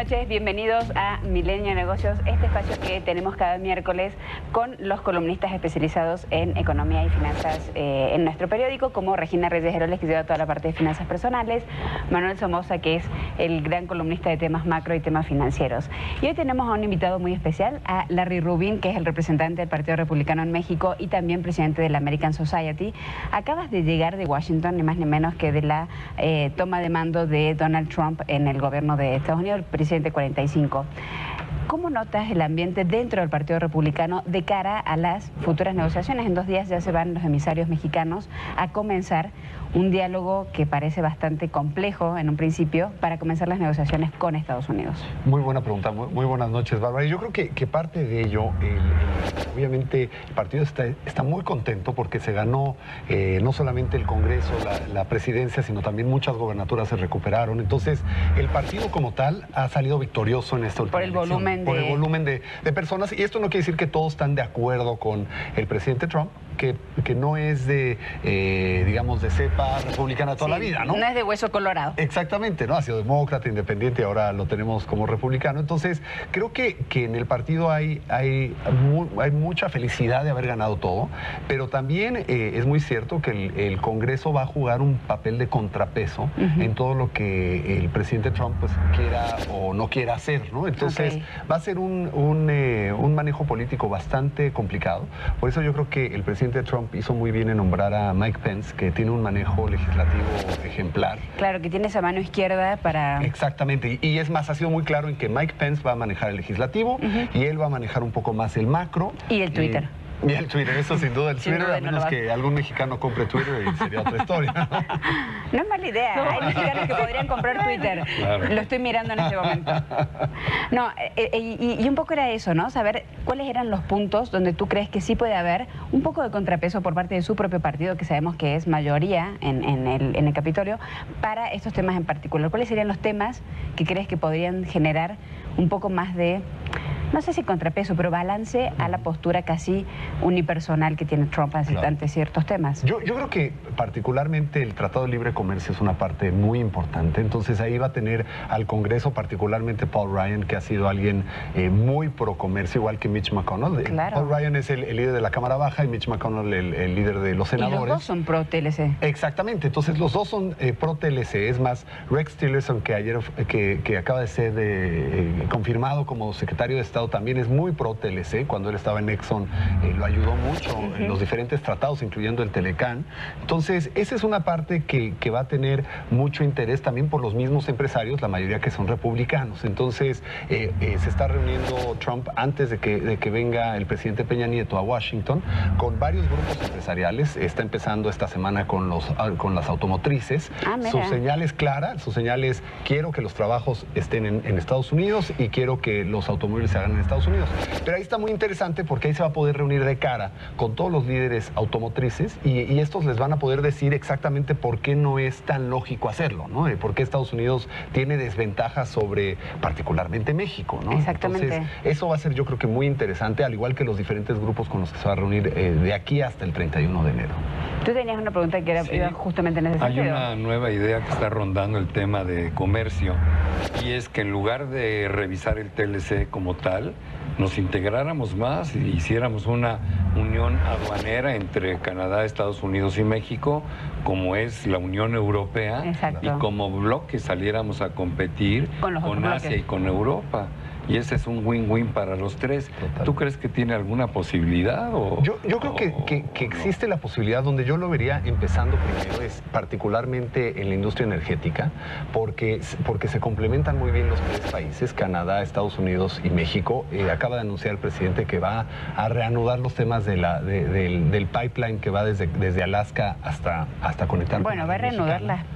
noches, bienvenidos a Milenio Negocios, este espacio que tenemos cada miércoles con los columnistas especializados en economía y finanzas en nuestro periódico, como Regina Reyes Heroles, que lleva toda la parte de finanzas personales, Manuel Somoza, que es el gran columnista de temas macro y temas financieros. Y hoy tenemos a un invitado muy especial, a Larry Rubin, que es el representante del Partido Republicano en México y también presidente de la American Society. Acabas de llegar de Washington, ni más ni menos que de la toma de mando de Donald Trump en el gobierno de Estados Unidos, el presidente 45. ¿Cómo notas el ambiente dentro del Partido Republicano de cara a las futuras negociaciones? En 2 días ya se van los emisarios mexicanos a comenzar un diálogo que parece bastante complejo en un principio para comenzar las negociaciones con Estados Unidos. Muy buena pregunta, muy buenas noches, Bárbara. Yo creo que parte de ello, obviamente el partido está muy contento porque se ganó no solamente el Congreso, la presidencia, sino también muchas gobernaturas se recuperaron. Entonces, el partido como tal ha salido victorioso en esta última elección. Por el volumen de personas. Y esto no quiere decir que todos están de acuerdo con el presidente Trump, que no es de, digamos, de cepa republicana toda la vida, ¿no? No es de hueso colorado. Exactamente, ¿no? Ha sido demócrata, independiente, y ahora lo tenemos como republicano. Entonces, creo que en el partido hay mucha felicidad de haber ganado todo, pero también es muy cierto que el Congreso va a jugar un papel de contrapeso en todo lo que el presidente Trump pues, quiera o no quiera hacer, ¿no? Entonces, va a ser un manejo político bastante complicado. Por eso yo creo que el presidente Trump hizo muy bien en nombrar a Mike Pence, que tiene un manejo legislativo ejemplar. Claro, que tiene esa mano izquierda para... Exactamente, y es más, ha sido muy claro en que Mike Pence va a manejar el legislativo y él va a manejar un poco más el macro. Y el Twitter. Y el Twitter, eso sin duda, el Twitter, a menos que algún mexicano compre Twitter y sería otra historia, ¿no? No es mala idea, hay mexicanos que podrían comprar Twitter, claro. Lo estoy mirando en este momento. No, y un poco era eso, ¿no? Saber cuáles eran los puntos donde tú crees que sí puede haber un poco de contrapeso por parte de su propio partido, que sabemos que es mayoría en el Capitolio, para estos temas en particular. ¿Cuáles serían los temas que crees que podrían generar un poco más de... no sé si contrapeso, pero balance a la postura casi unipersonal que tiene Trump ante ciertos temas? Yo creo que particularmente el Tratado de Libre Comercio es una parte muy importante. Entonces ahí va a tener al Congreso, particularmente Paul Ryan, que ha sido alguien muy pro comercio, igual que Mitch McConnell. Claro. Paul Ryan es el líder de la Cámara Baja y Mitch McConnell el líder de los senadores. Y los dos son pro TLC. Exactamente, entonces los dos son pro TLC. Es más, Rex Tillerson, que ayer que acaba de ser confirmado como secretario de Estado, también es muy pro TLC. Cuando él estaba en Exxon lo ayudó mucho en los diferentes tratados, incluyendo el Telecán. Entonces, esa es una parte que va a tener mucho interés también por los mismos empresarios, la mayoría que son republicanos. Entonces, se está reuniendo Trump antes de que venga el presidente Peña Nieto a Washington con varios grupos empresariales. Está empezando esta semana con las automotrices. Su señal es clara, su señal es: quiero que los trabajos estén en Estados Unidos y quiero que los automóviles se hagan en Estados Unidos. Pero ahí está muy interesante porque ahí se va a poder reunir de cara con todos los líderes automotrices y estos les van a poder decir exactamente por qué no es tan lógico hacerlo, ¿no? Por qué Estados Unidos tiene desventajas sobre particularmente México, ¿no? Exactamente. Entonces, eso va a ser, yo creo que muy interesante, al igual que los diferentes grupos con los que se va a reunir de aquí hasta el 31 de enero. Tú tenías una pregunta que era justamente en ese sentido. Hay una nueva idea que está rondando el tema de comercio, y es que en lugar de revisar el TLC como tal, nos integráramos más y hiciéramos una unión aduanera entre Canadá, Estados Unidos y México, como es la Unión Europea. Exacto. Y como bloque saliéramos a competir con Asia y con Europa. Y ese es un win-win para los tres. Total. ¿Tú crees que tiene alguna posibilidad? Yo creo que existe la posibilidad. Donde yo lo vería empezando primero es particularmente en la industria energética, porque se complementan muy bien los tres países, Canadá, Estados Unidos y México. Acaba de anunciar el presidente que va a reanudar los temas del pipeline que va desde Alaska hasta conectar. Bueno, va a reanudar las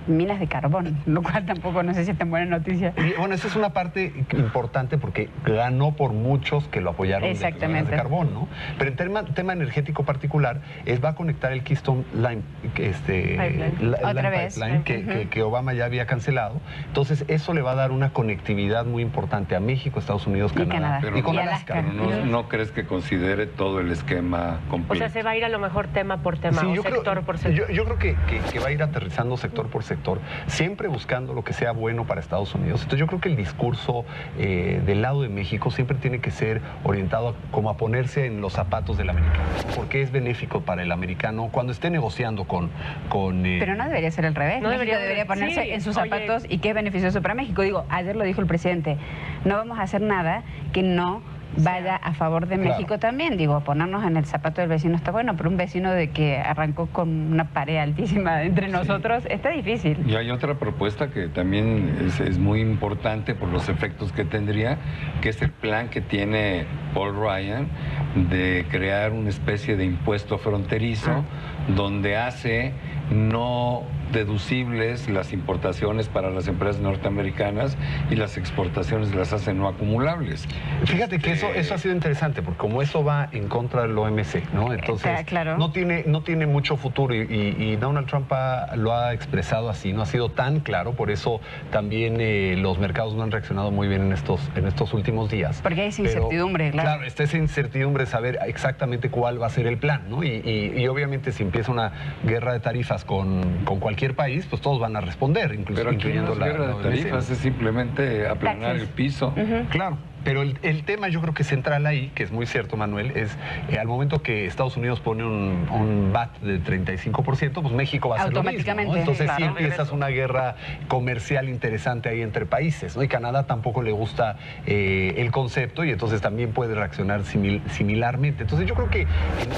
minas de carbón, lo cual tampoco no sé si es tan buena noticia. Y bueno, esa es una parte importante porque ganó por muchos que lo apoyaron de las minas de carbón, ¿no? Pero en tema energético particular, va a conectar el Keystone Line, pipeline que Obama ya había cancelado. Entonces, eso le va a dar una conectividad muy importante a México, Estados Unidos, Canadá y con Alaska. Pero ¿no crees que considere todo el esquema completo? O sea, se va a ir a lo mejor tema por tema, o sector por sector. Yo creo que va a ir aterrizando sector por sector. sector, siempre buscando lo que sea bueno para Estados Unidos. Entonces yo creo que el discurso del lado de México siempre tiene que ser orientado como a ponerse en los zapatos del americano, porque es benéfico para el americano cuando esté negociando con Pero no debería ser al revés. No México debería ponerse en sus zapatos y que es beneficioso para México. Digo, ayer lo dijo el presidente, no vamos a hacer nada que no vaya a favor de México también. Digo, ponernos en el zapato del vecino está bueno, pero un vecino de que arrancó con una pared altísima entre nosotros está difícil. Y hay otra propuesta que también es muy importante por los efectos que tendría, que es el plan que tiene Paul Ryan de crear una especie de impuesto fronterizo donde hace no deducibles las importaciones para las empresas norteamericanas y las exportaciones las hacen no acumulables. Fíjate que eso ha sido interesante, porque como eso va en contra del OMC, ¿no? Entonces claro. no tiene mucho futuro y Donald Trump lo ha expresado así, no ha sido tan claro, por eso también los mercados no han reaccionado muy bien en estos últimos días. Porque hay incertidumbre, claro. Claro, está esa incertidumbre de saber exactamente cuál va a ser el plan, ¿no? Y obviamente si empieza una guerra de tarifas con cualquier país, pues todos van a responder, incluso pero aquí incluyendo no es guerra de tarifas, es simplemente aplanar el piso. Claro. Pero el tema yo creo que central ahí, que es muy cierto, Manuel, es al momento que Estados Unidos pone un VAT de 35%, pues México va a hacer lo mismo, ¿no? Entonces sí empiezas una guerra comercial interesante ahí entre países, ¿no? Y Canadá tampoco le gusta el concepto y entonces también puede reaccionar similarmente. Entonces yo creo que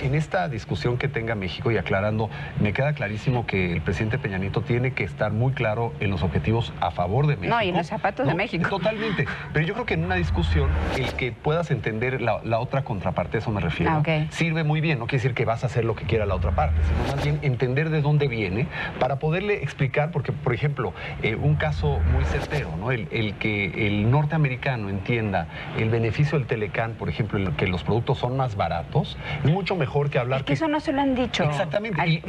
en esta discusión que tenga México y aclarando, me queda clarísimo que el presidente Peña Nieto tiene que estar muy claro en los objetivos a favor de México. No, y en los zapatos de México. Totalmente. Pero yo creo que en una discusión el que puedas entender la otra contraparte, eso me refiero, sirve muy bien. No quiere decir que vas a hacer lo que quiera la otra parte, sino más bien entender de dónde viene para poderle explicar, porque, por ejemplo, un caso muy certero, ¿no? El que el norteamericano entienda el beneficio del Telecán, por ejemplo, que los productos son más baratos, es mucho mejor que hablar... Es que eso no se lo han dicho. Exactamente. Y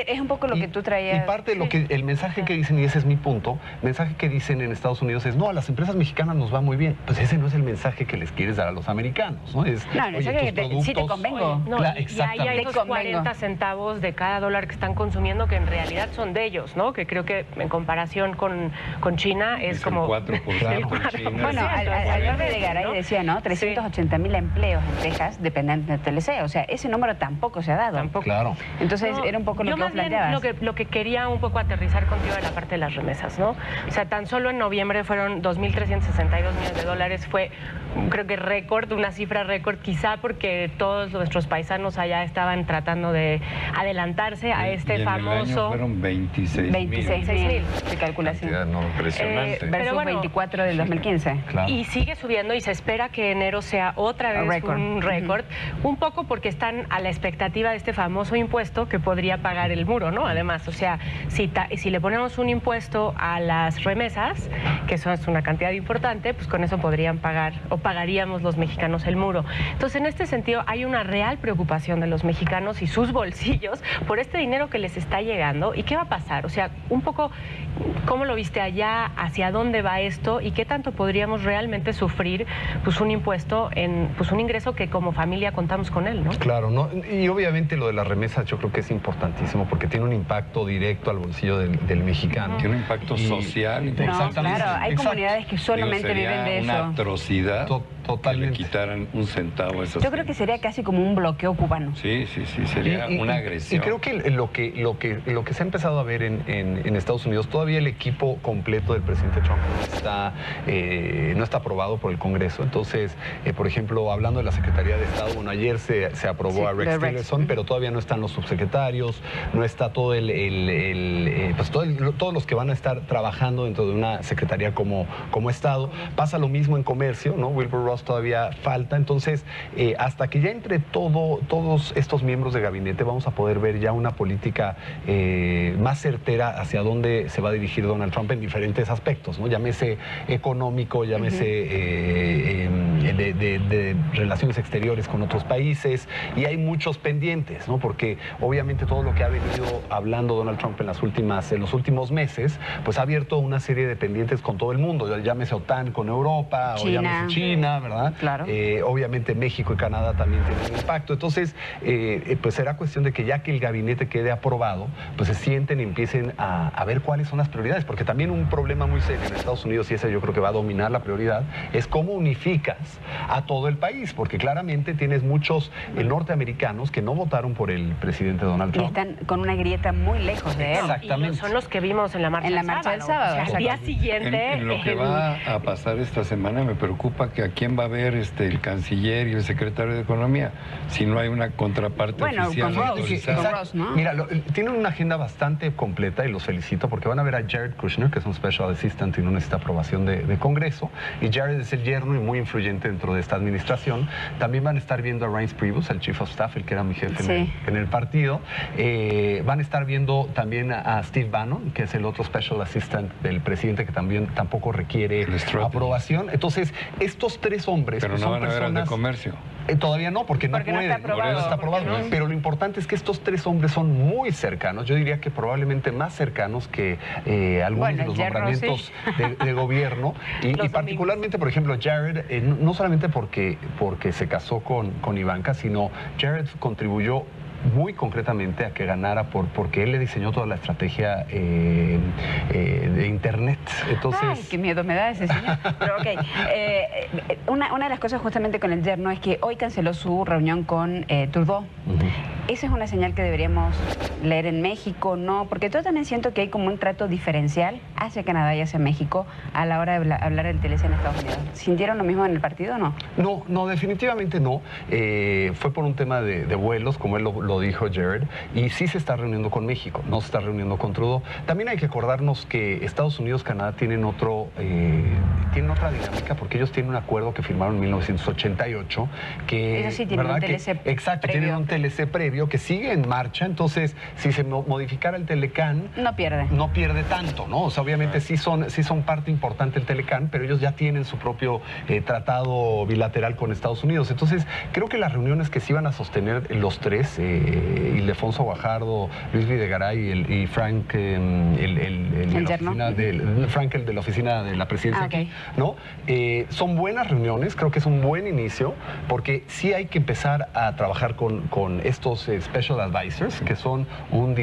es un poco lo que tú traías. Y parte de lo que el mensaje que dicen, y ese es mi punto, el mensaje que dicen en Estados Unidos es, no, a las empresas mexicanas nos va muy bien. Pues ese no es el mensaje que les quieres dar a los americanos, ¿no? Es, no, oye, que sí te convengo. No, y ahí hay esos 40 centavos de cada dólar que están consumiendo que en realidad son de ellos, ¿no? Que creo que en comparación con China es como... El 4%. China. Bueno, Alberto de Garay decía, ¿no? 380,000 empleos en Texas dependen de TLC. O sea, ese número tampoco se ha dado. Tampoco. Claro. Entonces, era un poco lo que vos planteabas. Lo que quería un poco aterrizar contigo de la parte de las remesas, ¿no? O sea, tan solo en noviembre fueron 2.362 millones de dólares. Fue, creo que récord, una cifra récord, quizá porque todos nuestros paisanos allá estaban tratando de adelantarse a este famoso... En el año fueron 26,000. Se calcula así. No, impresionante. Versus bueno, 24 del 2015. Claro. Y sigue subiendo y se espera que enero sea otra vez un récord, un poco porque están a la expectativa de este famoso impuesto que podría pagar el muro, ¿no? Además, o sea, si le ponemos un impuesto a las remesas, que eso es una cantidad importante, pues con eso podrían pagar o pagaríamos los mexicanos el muro. Entonces, en este sentido, hay una real preocupación de los mexicanos y sus bolsillos por este dinero que les está llegando. ¿Y qué va a pasar? O sea, un poco, ¿cómo lo viste allá? ¿Hacia dónde va esto? ¿Y qué tanto podríamos realmente sufrir pues un impuesto en pues un ingreso que como familia contamos con él, ¿no? Claro, ¿no? Y obviamente lo de las remesas yo creo que es importantísimo porque tiene un impacto directo al bolsillo del mexicano. Tiene un impacto social. No, claro, hay comunidades que solamente viven de eso. Una atrocidad Totalmente. que le quitaran un centavo a esas. Yo creo que sería casi como un bloqueo cubano. Sí, sería una agresión. Y creo que lo que se ha empezado a ver en Estados Unidos, todavía el equipo completo del presidente Trump no está aprobado por el Congreso. Entonces, por ejemplo, hablando de la Secretaría de Estado, bueno, ayer se aprobó a Rex Tillerson, pero todavía no están los subsecretarios, no está todo todos los que van a estar trabajando dentro de una secretaría como Estado. Pasa lo mismo en comercio, ¿no? Wilbur Ross todavía falta. Entonces, hasta que ya entre todos estos miembros de gabinete vamos a poder ver ya una política más certera hacia dónde se va a dirigir Donald Trump en diferentes aspectos, ¿no? Llámese económico, llámese de relaciones exteriores con otros países, y hay muchos pendientes, ¿no? Porque obviamente todo lo que ha venido hablando Donald Trump en los últimos meses, pues ha abierto una serie de pendientes con todo el mundo, llámese OTAN con Europa, o llámese China, ¿verdad? Claro. Obviamente México y Canadá también tienen un impacto. Entonces, pues será cuestión de que ya que el gabinete quede aprobado, pues se sienten y empiecen a ver cuáles son las prioridades, porque también un problema muy serio en Estados Unidos, y ese yo creo que va a dominar la prioridad, es cómo unificas a todo el país, porque claramente tienes muchos norteamericanos que no votaron por el presidente Donald Trump. Y están con una grieta muy lejos de él. Exactamente. Y son los que vimos en la marcha del sábado. O sea, al día siguiente... En lo que va a pasar esta semana me preocupa que a quién va a ver el canciller y el secretario de Economía, si no hay una contraparte oficial autorizada. Ross, ¿no? Mira, tienen una agenda bastante completa y los felicito porque van a ver a Jared Kushner, que es un Special Assistant y no necesita aprobación de Congreso, y Jared es el yerno y muy influyente dentro de esta administración. También van a estar viendo a Reince Priebus, el Chief of Staff, el que era mi jefe en el partido. Van a estar viendo también a Steve Bannon, que es el otro Special Assistant del presidente, que también tampoco requiere aprobación. Entonces, estos tres hombres... Pero no van a ver al de comercio. Todavía no, porque no pueden. No está aprobado. No. Pero lo importante es que estos tres hombres son muy cercanos. Yo diría que probablemente más cercanos que algunos de los nombramientos de gobierno. Y particularmente, por ejemplo, Jared, no solamente porque se casó con Ivanka, sino Jared contribuyó muy concretamente a que ganara porque él le diseñó toda la estrategia de Internet. Entonces... Ay, qué miedo me da ese señor. Pero ok, una de las cosas justamente con el yerno es que hoy canceló su reunión con Trudeau. ¿Esa es una señal que deberíamos leer en México? No, porque yo también siento que hay como un trato diferencial hacia Canadá y hacia México a la hora de hablar del TLC en Estados Unidos. ¿Sintieron lo mismo en el partido o no? No, definitivamente no. Fue por un tema de vuelos, como él lo dijo Jared, y sí se está reuniendo con México, no se está reuniendo con Trudeau. También hay que acordarnos que Estados Unidos y Canadá tienen otra dinámica, porque ellos tienen un acuerdo que firmaron en 1988, que... Ellos sí tienen un TLC exacto, previo. Tienen un TLC previo que sigue en marcha, entonces si se modificara el Telecán... No pierde. No pierde tanto, ¿no? O sea, obviamente sí son parte importante el Telecán, pero ellos ya tienen su propio tratado bilateral con Estados Unidos. Entonces, creo que las reuniones que se iban a sostener los tres, Ildefonso Guajardo, Luis Videgaray y Frank, Frank, el de la oficina de la presidencia aquí, ¿no? Son buenas reuniones, creo que es un buen inicio, porque sí hay que empezar a trabajar con estos Special Advisors, que son un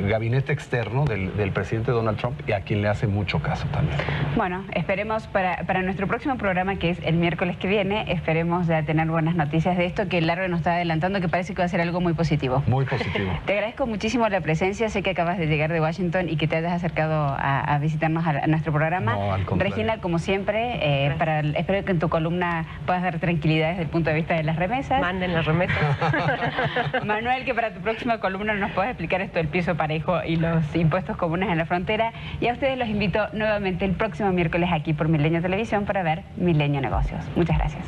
gabinete externo del presidente Donald Trump y a quien le hace mucho caso también. Bueno, esperemos para nuestro próximo programa, que es el miércoles que viene, esperemos ya tener buenas noticias de esto, que Larry nos está adelantando, que parece que va a ser algo muy positivo. Muy positivo. Te agradezco muchísimo la presencia, sé que acabas de llegar de Washington y que te hayas acercado a visitarnos a nuestro programa. No, al contrario. Regina, como siempre, espero que en tu columna puedas dar tranquilidad desde el punto de vista de las remesas. Manden las remesas. Manuel, que para tu próxima columna nos puedas explicar esto del piso parejo y los impuestos comunes en la frontera. Y a ustedes los invito nuevamente el próximo miércoles aquí por Milenio Televisión para ver Milenio Negocios. Muchas gracias.